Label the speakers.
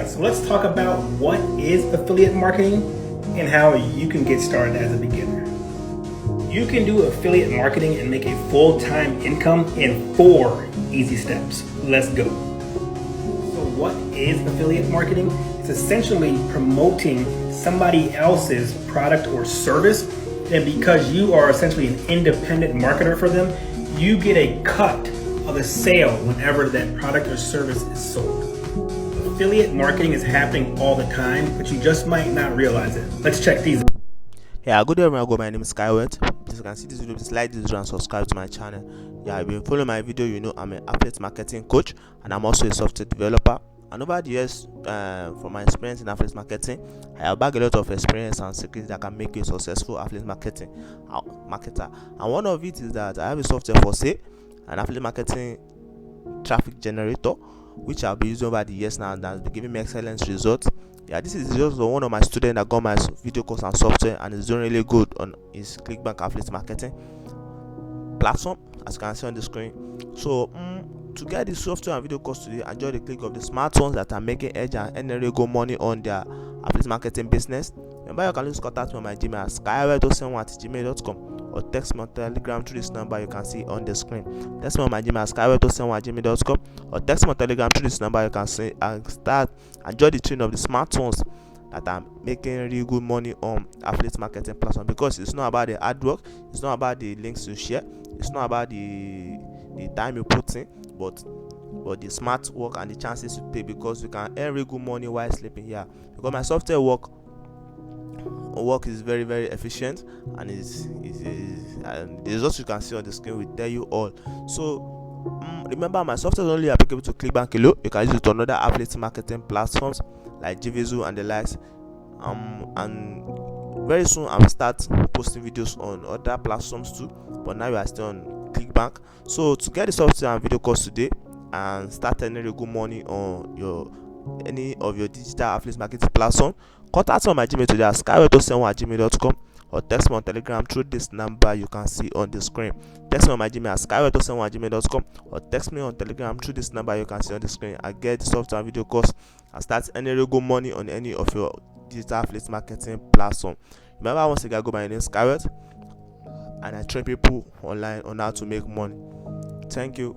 Speaker 1: Alright, so let's talk about what is affiliate marketing and how you can get started as a beginner. You can do affiliate marketing and make a full-time income in 4 easy steps. Let's go. So what is affiliate marketing? It's essentially promoting somebody else's product or service, and because you are essentially an independent marketer for them, you get a cut of the sale whenever that product or service is sold. Affiliate marketing is happening all the time, but you just might not realize it. Let's check these out.
Speaker 2: Yeah, good day everyone. My name is Skyward. As you can see this video, please like this video and subscribe to my channel. Yeah, if you follow my video, you know I'm an affiliate marketing coach and I'm also a software developer. And over the years, from my experience in affiliate marketing, I have bagged a lot of experience and secrets that can make you a successful affiliate marketer. And one of it is that I have a software for sale, an affiliate marketing traffic generator, which I'll be using over the years now, and that's been giving me excellent results. Yeah, this is just one of my students that got my video course and software and is doing really good on his Clickbank affiliate marketing platform, as you can see on the screen. So to get this software and video course today, enjoy the click of the smartphones that are making edge and earning really good money on their affiliate marketing business. Remember, you can just contact me on my Gmail at skyward07@gmail.com or text me on Telegram through this number you can see on the screen. Text me on my Gmail at skyward07@gmail.com or text me on Telegram through this number you can see and start enjoy the train of the smartphones that are making really good money on affiliate marketing platform, because it's not about the hard work, it's not about the links you share, it's not about the time you put in, but the smart work and the chances you take, because you can earn really good money while sleeping here. Because my software work is very efficient, and and the results you can see on the screen will tell you all. So remember, my software is only applicable to Clickbank alone. You can use it to another affiliate marketing platforms like Gvizu and the likes. And very soon I'll start posting videos on other platforms too, but now we are still on Clickbank. So to get the software and video course today and start earning good money on any of your digital affiliate marketing platform, contact me on my Gmail today at skyward07@gmail.com or text me on Telegram through this number you can see on the screen. Text me on my Gmail at skyward07@gmail.com or text me on Telegram through this number you can see on the screen. I get the software and video course and start earning real good money on any of your digital affiliate marketing platform. Remember, once again, my name is Skyward and I train people online on how to make money. Thank you.